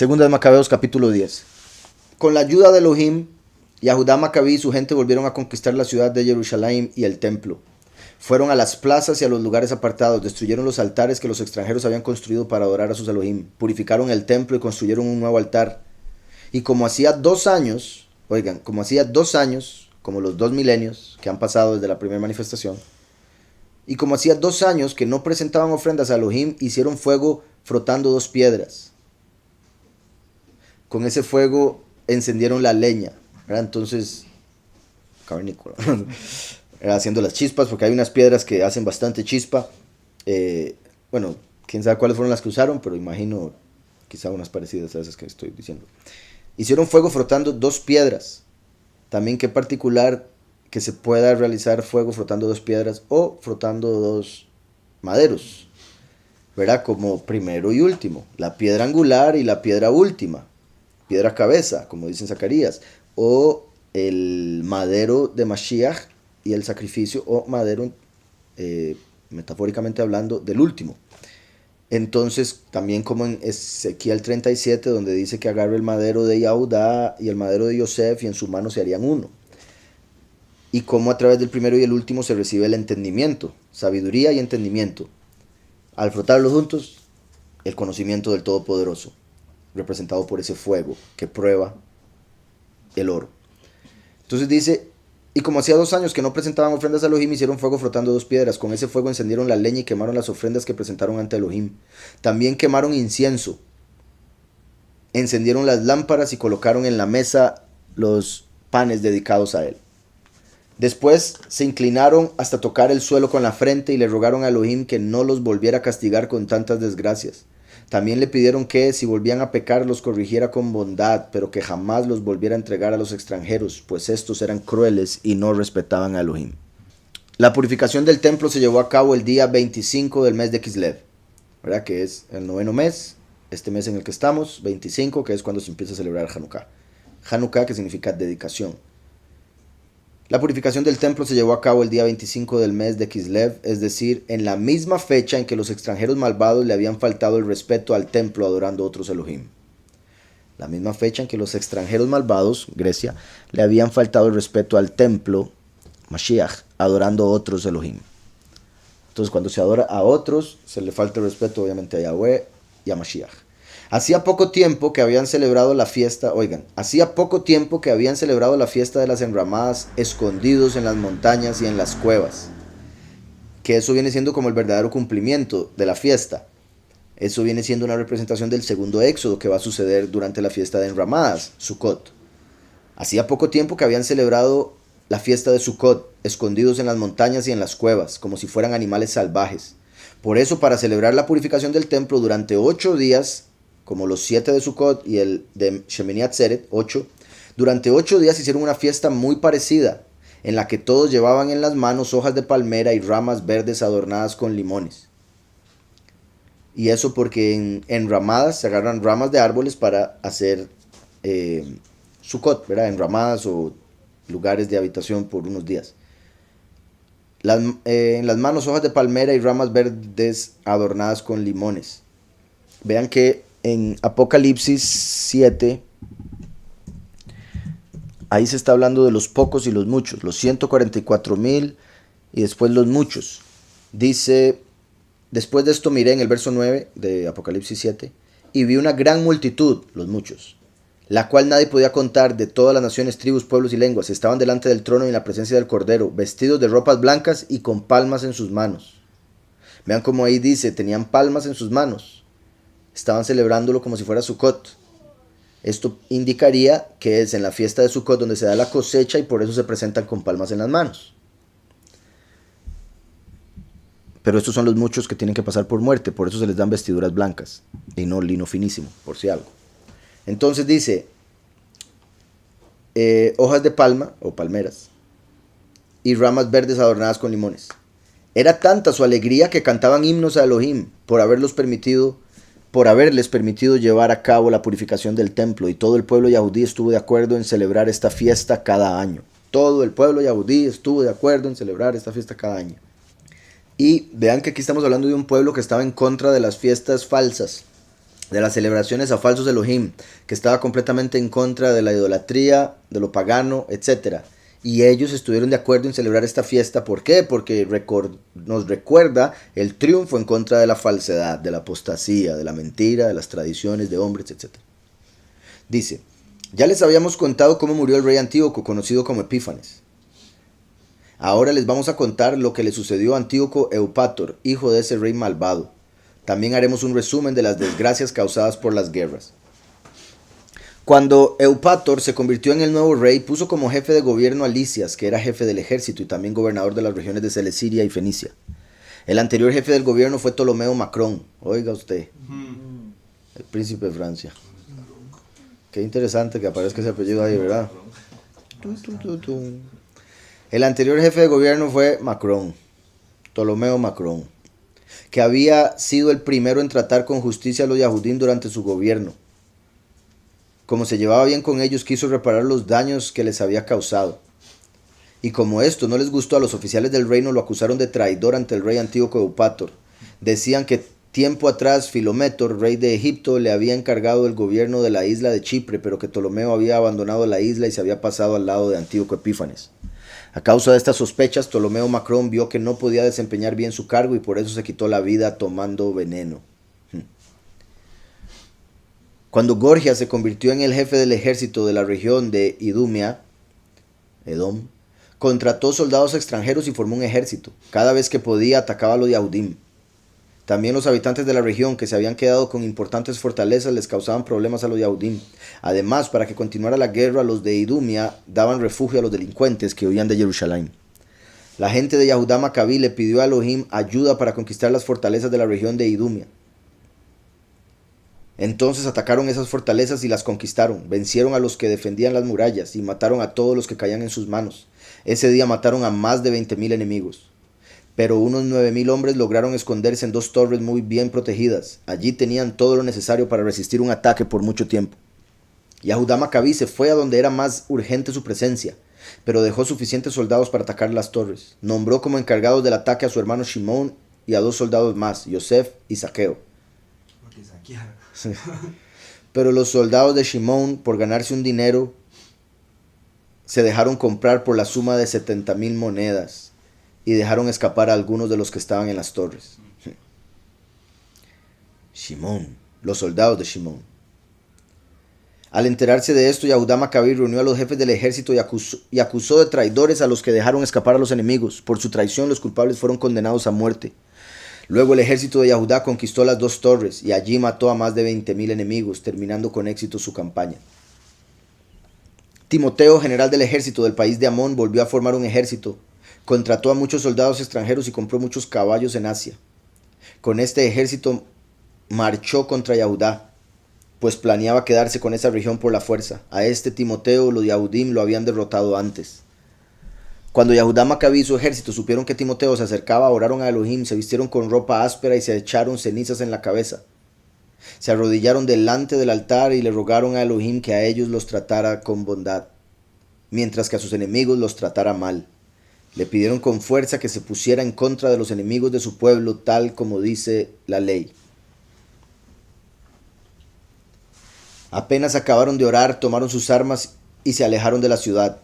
Segunda de Macabeos capítulo 10. Con la ayuda de Elohim, Yahudá Macabí y su gente volvieron a conquistar la ciudad de Jerusalén y el templo. Fueron a las plazas y a los lugares apartados, destruyeron los altares que los extranjeros habían construido para adorar a sus Elohim, purificaron el templo y construyeron un nuevo altar. Y como hacía 2 años, como los 2 milenios que han pasado desde la primera manifestación, y como hacía 2 años que no presentaban ofrendas a Elohim, hicieron fuego frotando 2 piedras. Con ese fuego encendieron la leña, ¿verdad? Entonces, cavernícola, haciendo las chispas, porque hay unas piedras que hacen bastante chispa. Bueno, quién sabe cuáles fueron las que usaron, pero imagino quizá unas parecidas a esas que estoy diciendo. Hicieron fuego frotando 2 piedras. También qué particular que se pueda realizar fuego frotando 2 piedras o frotando 2 maderos, ¿verdad? Como primero y último, la piedra angular y la piedra última, piedra cabeza, como dicen Zacarías, o el madero de Mashiach y el sacrificio, o madero, metafóricamente hablando, del último. Entonces, también como en Ezequiel 37, donde dice que agarre el madero de Yahudá y el madero de Yosef y en su mano se harían uno. Y como a través del primero y el último se recibe el entendimiento, sabiduría y entendimiento. Al frotarlos juntos, el conocimiento del Todopoderoso, representado por ese fuego que prueba el oro. Entonces dice, y como hacía 2 años que no presentaban ofrendas a Elohim, hicieron fuego frotando 2 piedras. Con ese fuego encendieron la leña y quemaron las ofrendas que presentaron ante Elohim. También quemaron incienso. Encendieron las lámparas y colocaron en la mesa los panes dedicados a él. Después se inclinaron hasta tocar el suelo con la frente y le rogaron a Elohim que no los volviera a castigar con tantas desgracias. También le pidieron que, si volvían a pecar, los corrigiera con bondad, pero que jamás los volviera a entregar a los extranjeros, pues estos eran crueles y no respetaban a Elohim. La purificación del templo se llevó a cabo el día 25 del mes de Kislev, ¿verdad? Que es el 9º mes, este mes en el que estamos, 25, que es cuando se empieza a celebrar Hanukkah. Hanukkah, que significa dedicación. La purificación del templo se llevó a cabo el día 25 del mes de Kislev, es decir, en la misma fecha en que los extranjeros malvados le habían faltado el respeto al templo adorando a otros Elohim. La misma fecha en que los extranjeros malvados, Grecia, le habían faltado el respeto al templo, Mashiach, adorando a otros Elohim. Entonces, cuando se adora a otros, se le falta el respeto obviamente a Yahweh y a Mashiach. Hacía poco tiempo que habían celebrado la fiesta de las enramadas escondidos en las montañas y en las cuevas. Que eso viene siendo como el verdadero cumplimiento de la fiesta. Eso viene siendo una representación del segundo éxodo que va a suceder durante la fiesta de enramadas, Sukkot. Hacía poco tiempo que habían celebrado la fiesta de Sukkot, escondidos en las montañas y en las cuevas, como si fueran animales salvajes. Por eso, para celebrar la purificación del templo durante 8 días, como los 7 de Sukkot y el de Shemini Atzeret, 8, durante 8 días hicieron una fiesta muy parecida, en la que todos llevaban en las manos hojas de palmera y ramas verdes adornadas con limones. Y eso porque en ramadas se agarran ramas de árboles para hacer Sukkot, ¿verdad? En ramadas o lugares de habitación por unos días. En las manos hojas de palmera y ramas verdes adornadas con limones. Vean que en Apocalipsis 7, ahí se está hablando de los pocos y los muchos, los 144,000 y después los muchos. Dice, después de esto miré en el verso 9 de Apocalipsis 7, y vi una gran multitud, los muchos, la cual nadie podía contar, de todas las naciones, tribus, pueblos y lenguas. Estaban delante del trono y en la presencia del Cordero, vestidos de ropas blancas y con palmas en sus manos. Vean cómo ahí dice, tenían palmas en sus manos. Estaban celebrándolo como si fuera Sukkot. Esto indicaría que es en la fiesta de Sukkot donde se da la cosecha y por eso se presentan con palmas en las manos. Pero estos son los muchos que tienen que pasar por muerte, por eso se les dan vestiduras blancas y no lino finísimo, por si algo. Entonces dice, hojas de palma o palmeras y ramas verdes adornadas con limones. Era tanta su alegría que cantaban himnos a Elohim por haberles permitido llevar a cabo la purificación del templo, y todo el pueblo yahudí estuvo de acuerdo en celebrar esta fiesta cada año. Todo el pueblo yahudí estuvo de acuerdo en celebrar esta fiesta cada año. Y vean que aquí estamos hablando de un pueblo que estaba en contra de las fiestas falsas, de las celebraciones a falsos Elohim, que estaba completamente en contra de la idolatría, de lo pagano, etc. Y ellos estuvieron de acuerdo en celebrar esta fiesta. ¿Por qué? Porque nos recuerda el triunfo en contra de la falsedad, de la apostasía, de la mentira, de las tradiciones de hombres, etc. Dice, ya les habíamos contado cómo murió el rey Antíoco, conocido como Epífanes. Ahora les vamos a contar lo que le sucedió a Antíoco Eupator, hijo de ese rey malvado. También haremos un resumen de las desgracias causadas por las guerras. Cuando Eupator se convirtió en el nuevo rey, puso como jefe de gobierno a Lisias, que era jefe del ejército y también gobernador de las regiones de Celesyria y Fenicia. El anterior jefe del gobierno fue Ptolomeo Macrón. Oiga usted, el príncipe de Francia. Qué interesante que aparezca ese apellido ahí, ¿verdad? El anterior jefe de gobierno fue Macrón, Ptolomeo Macrón, que había sido el primero en tratar con justicia a los Yahudim durante su gobierno. Como se llevaba bien con ellos, quiso reparar los daños que les había causado. Y como esto no les gustó a los oficiales del reino, lo acusaron de traidor ante el rey Antíoco Eupator. Decían que tiempo atrás Filometor, rey de Egipto, le había encargado el gobierno de la isla de Chipre, pero que Ptolomeo había abandonado la isla y se había pasado al lado de Antíoco Epífanes. A causa de estas sospechas, Ptolomeo Macrón vio que no podía desempeñar bien su cargo y por eso se quitó la vida tomando veneno. Cuando Gorgias se convirtió en el jefe del ejército de la región de Idumea, Edom, contrató soldados extranjeros y formó un ejército. Cada vez que podía atacaba a los Yahudim. También los habitantes de la región que se habían quedado con importantes fortalezas les causaban problemas a los Yahudim. Además, para que continuara la guerra, los de Idumea daban refugio a los delincuentes que huían de Jerusalén. La gente de Yahudá Macabí le pidió a Elohim ayuda para conquistar las fortalezas de la región de Idumea. Entonces atacaron esas fortalezas y las conquistaron, vencieron a los que defendían las murallas y mataron a todos los que caían en sus manos. Ese día mataron a más de 20,000 enemigos. Pero unos 9,000 hombres lograron esconderse en 2 torres muy bien protegidas. Allí tenían todo lo necesario para resistir un ataque por mucho tiempo. Yahudá Macabí se fue a donde era más urgente su presencia, pero dejó suficientes soldados para atacar las torres. Nombró como encargados del ataque a su hermano Shimón y a 2 soldados más, Yosef y Saqueo. Pero los soldados de Shimón, por ganarse un dinero, se dejaron comprar por la suma de 70,000 monedas y dejaron escapar a algunos de los que estaban en las torres. Shimón, los soldados de Shimón. Al enterarse de esto, Yahudá Macabí reunió a los jefes del ejército y acusó de traidores a los que dejaron escapar a los enemigos. Por su traición, los culpables fueron condenados a muerte. Luego el ejército de Yahudá conquistó las 2 torres y allí mató a más de 20,000 enemigos, terminando con éxito su campaña. Timoteo, general del ejército del país de Amón, volvió a formar un ejército, contrató a muchos soldados extranjeros y compró muchos caballos en Asia. Con este ejército marchó contra Yahudá, pues planeaba quedarse con esa región por la fuerza. A este Timoteo los Yahudim lo habían derrotado antes. Cuando Yahudá Macabí y su ejército supieron que Timoteo se acercaba, oraron a Elohim, se vistieron con ropa áspera y se echaron cenizas en la cabeza. Se arrodillaron delante del altar y le rogaron a Elohim que a ellos los tratara con bondad, mientras que a sus enemigos los tratara mal. Le pidieron con fuerza que se pusiera en contra de los enemigos de su pueblo, tal como dice la ley. Apenas acabaron de orar, tomaron sus armas y se alejaron de la ciudad.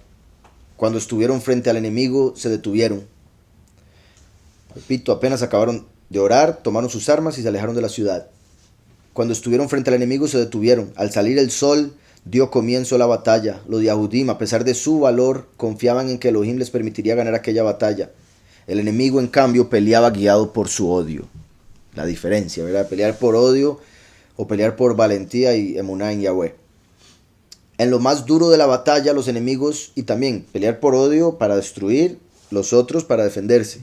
Cuando estuvieron frente al enemigo, se detuvieron. Repito, apenas acabaron de orar, tomaron sus armas y se alejaron de la ciudad. Cuando estuvieron frente al enemigo, se detuvieron. Al salir el sol, dio comienzo a la batalla. Los Yahudim, a pesar de su valor, confiaban en que Elohim les permitiría ganar aquella batalla. El enemigo, en cambio, peleaba guiado por su odio. La diferencia, ¿verdad? Pelear por odio o pelear por valentía y emuná en Yahweh. En lo más duro de la batalla, los enemigos, y también pelear por odio para destruir, los otros para defenderse.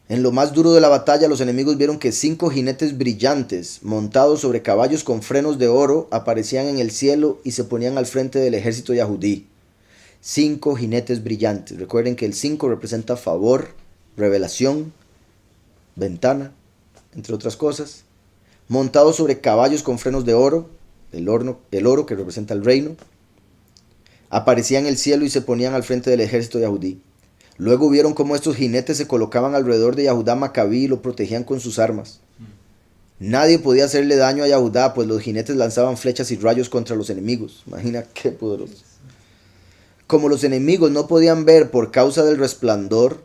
En lo más duro de la batalla, los enemigos vieron que 5 jinetes brillantes, montados sobre caballos con frenos de oro, aparecían en el cielo y se ponían al frente del ejército yahudí. 5 jinetes brillantes. Recuerden que el 5 representa favor, revelación, ventana, entre otras cosas. Montados sobre caballos con frenos de oro, el oro que representa el reino, aparecían en el cielo y se ponían al frente del ejército yahudí. Luego vieron cómo estos jinetes se colocaban alrededor de Yahudá Macabí y lo protegían con sus armas. Nadie podía hacerle daño a Yahudá, pues los jinetes lanzaban flechas y rayos contra los enemigos. Imagina qué poderoso. Como los enemigos no podían ver por causa del resplandor,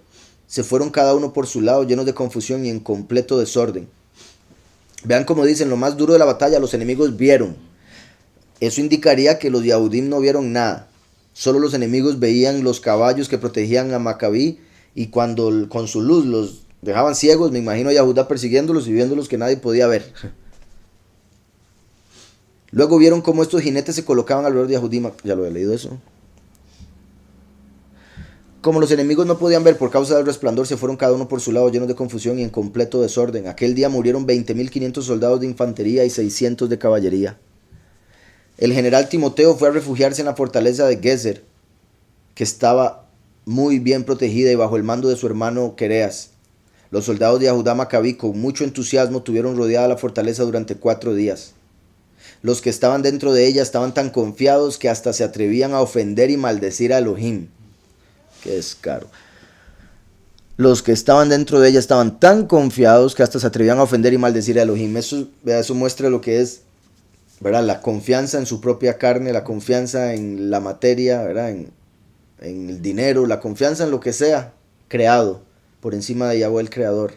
se fueron cada uno por su lado, llenos de confusión y en completo desorden. Vean como dicen, lo más duro de la batalla, los enemigos vieron. Eso indicaría que los Yahudim no vieron nada. Solo los enemigos veían los caballos que protegían a Macabí, y cuando con su luz los dejaban ciegos, me imagino a Yahudá persiguiéndolos y viéndolos que nadie podía ver. Luego vieron cómo estos jinetes se colocaban alrededor de Yahudim. Ya lo había leído eso. Como los enemigos no podían ver por causa del resplandor, se fueron cada uno por su lado, llenos de confusión y en completo desorden. Aquel día murieron 20.500 soldados de infantería y 600 de caballería. El general Timoteo fue a refugiarse en la fortaleza de Gezer, que estaba muy bien protegida y bajo el mando de su hermano Quereas. Los soldados de Yahudá Macabí con mucho entusiasmo tuvieron rodeada la fortaleza durante 4 días. Los que estaban dentro de ella estaban tan confiados que hasta se atrevían a ofender y maldecir a Elohim. Qué descaro. Los que estaban dentro de ella estaban tan confiados que hasta se atrevían a ofender y maldecir a Elohim. Eso muestra lo que es, ¿verdad? La confianza en su propia carne, la confianza en la materia, ¿verdad? En el dinero, la confianza en lo que sea creado por encima de Yahweh el Creador.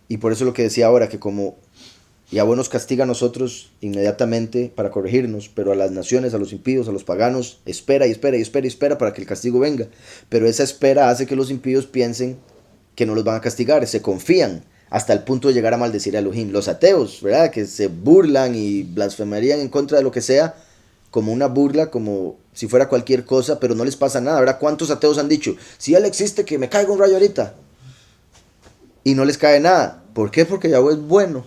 Y por eso lo que decía ahora, que como Yahweh nos castiga a nosotros inmediatamente para corregirnos, pero a las naciones, a los impíos, a los paganos, espera y espera y espera y espera para que el castigo venga. Pero esa espera hace que los impíos piensen que no los van a castigar, se confían hasta el punto de llegar a maldecir a Elohim. Los ateos, ¿verdad? Que se burlan y blasfemarían en contra de lo que sea, como una burla, como si fuera cualquier cosa, pero no les pasa nada, ¿verdad? ¿Cuántos ateos han dicho, si Él existe, que me caiga un rayo ahorita? Y no les cae nada. ¿Por qué? Porque Yahweh es bueno,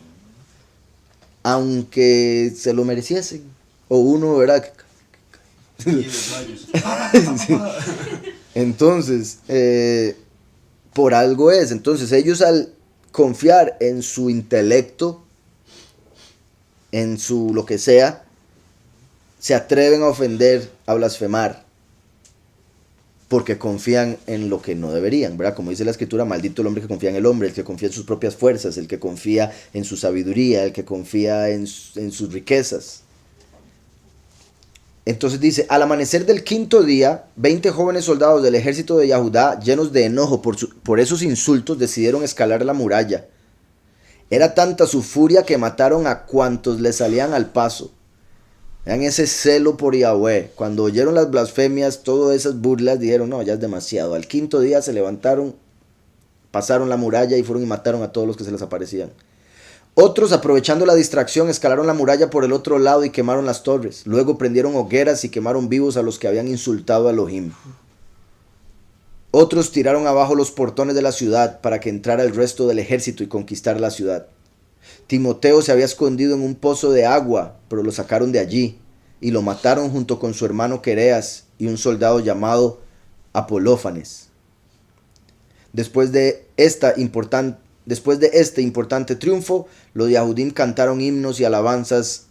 aunque se lo mereciesen. O uno, ¿verdad? Entonces, por algo es. Entonces ellos, al confiar en su intelecto, en su lo que sea, se atreven a ofender, a blasfemar, porque confían en lo que no deberían, ¿verdad? Como dice la escritura, maldito el hombre que confía en el hombre, el que confía en sus propias fuerzas, el que confía en su sabiduría, el que confía en sus riquezas. Entonces dice, al amanecer del 5.º día, 20 jóvenes soldados del ejército de Yahudá, llenos de enojo por esos insultos, decidieron escalar la muralla. Era tanta su furia que mataron a cuantos le salían al paso. Vean ese celo por Yahweh. Cuando oyeron las blasfemias, todas esas burlas, dijeron, no, ya es demasiado. Al 5.º día se levantaron, pasaron la muralla y fueron y mataron a todos los que se les aparecían. Otros, aprovechando la distracción, escalaron la muralla por el otro lado y quemaron las torres. Luego prendieron hogueras y quemaron vivos a los que habían insultado a Elohim. Otros tiraron abajo los portones de la ciudad para que entrara el resto del ejército y conquistara la ciudad. Timoteo se había escondido en un pozo de agua, pero lo sacaron de allí y lo mataron junto con su hermano Quereas y un soldado llamado Apolófanes. Después de este importante triunfo, los Yahudim cantaron himnos y alabanzas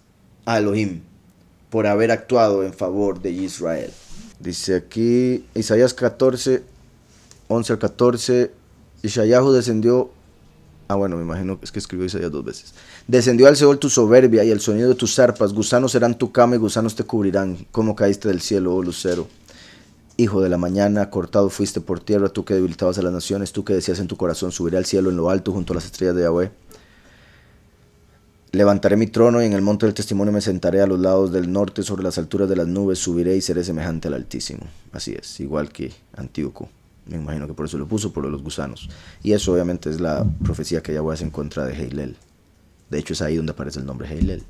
a Elohim por haber actuado en favor de Israel. Dice aquí Isaías 14, 11 al 14, Ishayahu descendió. Bueno, me imagino que es que escribió Isaías 2 veces. Descendió al Seol tu soberbia y el sonido de tus zarpas. Gusanos serán tu cama y gusanos te cubrirán. Como caíste del cielo, oh lucero. Hijo de la mañana, cortado fuiste por tierra, tú que debilitabas a las naciones, tú que decías en tu corazón, subiré al cielo en lo alto junto a las estrellas de Yahweh. Levantaré mi trono y en el monte del testimonio me sentaré a los lados del norte, sobre las alturas de las nubes, subiré y seré semejante al Altísimo. Así es, igual que Antíoco. Me imagino que por eso lo puso, por los gusanos. Y eso obviamente es la profecía que Yahweh hace en contra de Heilel. De hecho es ahí donde aparece el nombre Heilel.